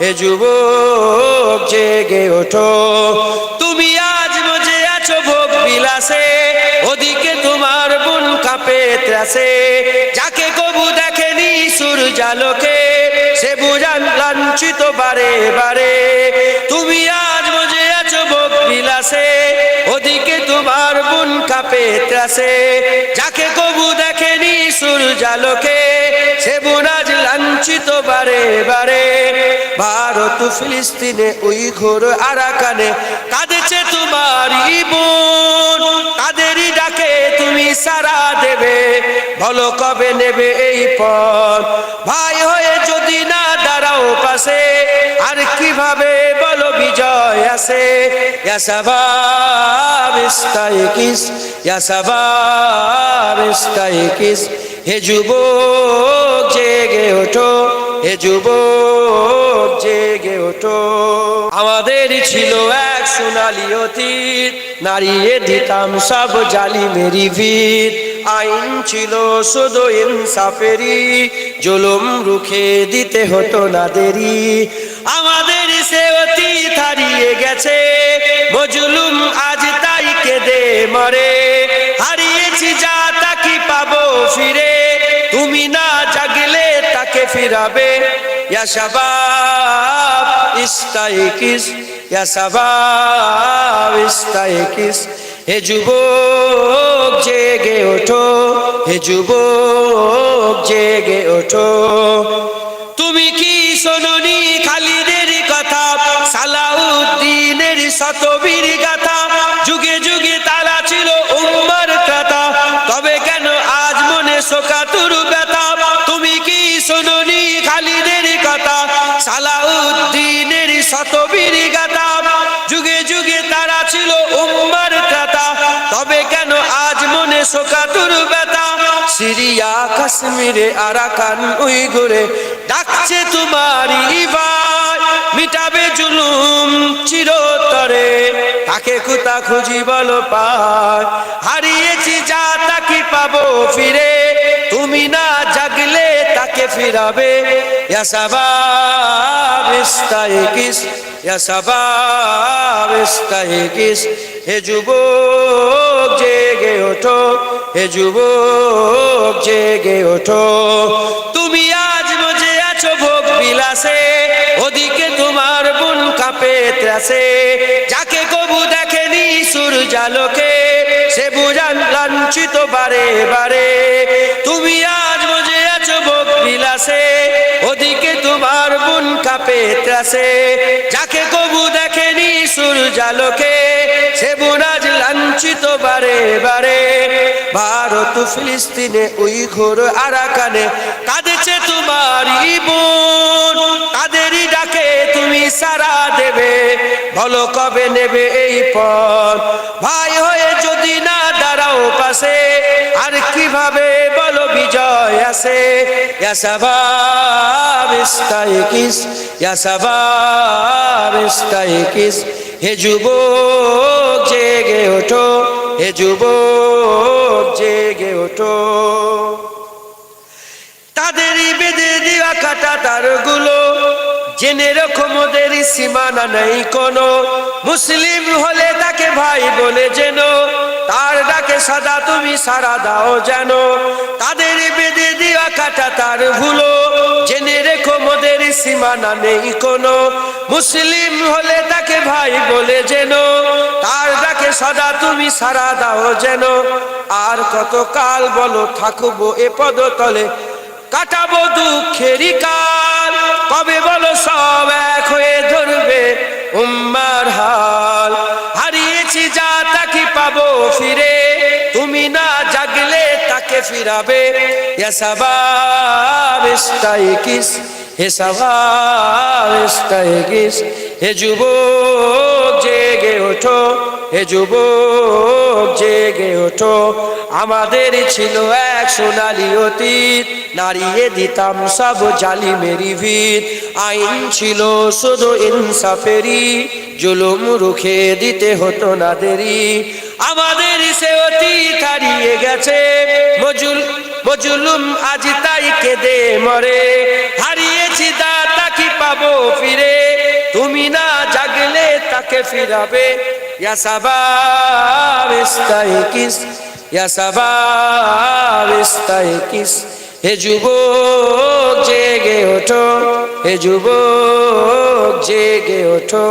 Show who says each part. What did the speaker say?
Speaker 1: হে যুবক জেগে ওঠো। তুমি আজ মজে আছো ভোগ বিলাসে, ওদিকে তোমার বুন কাঁপে ত্রাসে। যাকে কবু দেখেনি সূর্যালোকে, সে বুঝান লাঞ্ছিত বারে বারে। তুমি আজ মজে আছো ভোগ বিলাসে, ওদিকে তোমার বুন কাঁপে ত্রাসে। যাকে কবু দেখেনি সূর্যালোকে, সে বুন আজ লাঞ্ছিত বারে বারে। ভারত ফিলিস্তিনে উইঘুর আরাকানে কাঁদেছে তোমারই বোন। তাদেরই ডাকে তুমি সাড়া দেবে, বলো কবে নেবে এই পথ। ভাই হয়ে যদি না দাঁড়াও পাশে, আর কিভাবে বলো বিজয় আসে। ইয়া শাবাব ইস্তাইকিস, ইয়া শাবাব ইস্তাইকিস। হে যুবক জেগে ওঠো, হে যুবক জেগে ওঠো। আমাদের ছিল এক সোনালী অতীত, নাড়িয়ে দিতাম সব জালিমেরই ভিত। আইন ছিল শুধু ইনসাফেরই, জুলুম রুখে দিতে হতো না দেরি। আমাদের সে অতীত হারিয়ে গেছে, মজলুম আজ তাই কেঁদে মরে। হারিয়েছি যা তা কি পাবো ফিরে, তুমি না জাগলে তাকে ফিরাবে। ইয়া শাবাব ইস্তাইকিস, ইয়া শাবাব ইস্তাইকিস। হে যুবক জেগে ওঠো, হে যুবক জেগে ওঠো। তুমি কি শোনোনি খালিদের কথা, সালাউদ্দিনের শতবীর গাথা। যুগে যুগে তারা ছিল উম্মার ত্রাতা, তবে কেন আজ মনে শোকাতুর ব্যথা। তুমি কি শোনোনি খালিদের কথা, সালাউদ্দিনের শতবীর গাথা। যুগে যুগে তারা ছিল উম্মার ত্রাতা, তবে কেন আজ মনে শোকাতুর ব্যথা। সিরিয়া কাশ্মীরে আরাকান উইঘুরে ডাকছে তোমারই ভাই। মিটাবে জুলুম চিরতরে, তাকে কোথা খুঁজি বলো পায়। হারিয়েছি যা তা কি পাবো ফিরে, তুমি না জাগলে তাকে ফিরাবে। ইয়া শাবাব ইস্তাইকিস, ইয়া শাবাব ইস্তাইকিস। হে যুবক জেগে ওঠো, হে যুবক জেগে ওঠো। তুমি আজ মজে আছো ভোগ বিলাসে, ওদিকে তোমার বুন কাঁপে ত্রাসে। যাকে কবু দেখেনি সূর্যালোকে, সে বুঝান লাঞ্ছিত বারে বারে। তুমি আজ মজে আছো ভোগ বিলাসে, ওদিকে তোমার বুন কাঁপে ত্রাসে। যাকে কবু দেখেনি সূর্যালোকে, সে বুন আজ লাঞ্ছিত বারে বারে। ভারত ফিলিস্তিনে উইঘুর আরাকানে কাঁদেছে তোমারই বোন। তাদেরই ডাকে তুমি সাড়া দেবে, বলো কবে নেবে এই পথ। ভাই হয়ে যদি না দাঁড়াও পাশে, আর কিভাবে বলো বিজয় আসে। ইয়া শাবাব ইস্তাইকিস, ইয়া শাবাব ইস্তাইকিস। হে যুবক জেগে ওঠো, হে যুবক জেগে ওঠো। তাদেরই বেঁধে দেওয়া কাটা তারগুলো, জেনে রাখো মোদের সীমানা নেই কোনো। মুসলিম হলে তাকে ভাই বলে যেন, তার ডাকে সদা তুমি সাড়া দাও যেন। তাদের বেঁধে দেওয়া কাটা তার ভুলো, জেনে রেখো মোদের সীমানা নেই কোনো। মুসলিম হলে তাকে ভাই বলে যেন, তার ডাকে সদা তুমি সাড়া দাও যেন। আর কত কাল বলো থাকবো এ পদতলে, কাটাবো দুঃখেরই কাল। কবে বলো সব এক হয়ে ধরবে উম্মার হাল। হারিয়েছি যা তা কি পাবো ফিরে, তুমি না জাগলে তাকে ফিরাবে। ইয়া শাবাব ইস্তাইকিস, হে শাবাব ইস্তাইকিস। হে যুবক জেগে ওঠো, হে যুবক জেগে ওঠো। আমাদের ছিল এক সোনালী অতীত, নাড়িয়ে দিতাম সব জালিমেরই ভিত। আইন ছিল শুধু ইনসাফেরই, জুলুম রুখে দিতে হতো না দেরি। আমাদের সে অতীত হারিয়ে গেছে, মজলুম আজ তাই কেঁদে মরে। হারিয়েছি তা কি পাবো ফিরে, তুমি না জাগলে তাকে ফিরাবে ইয়া শাবাব ইস্তাইকিস ইয়া শাবাব ইস্তাইকিস হে যুবক জেগে ওঠো হে যুবক জেগে ওঠো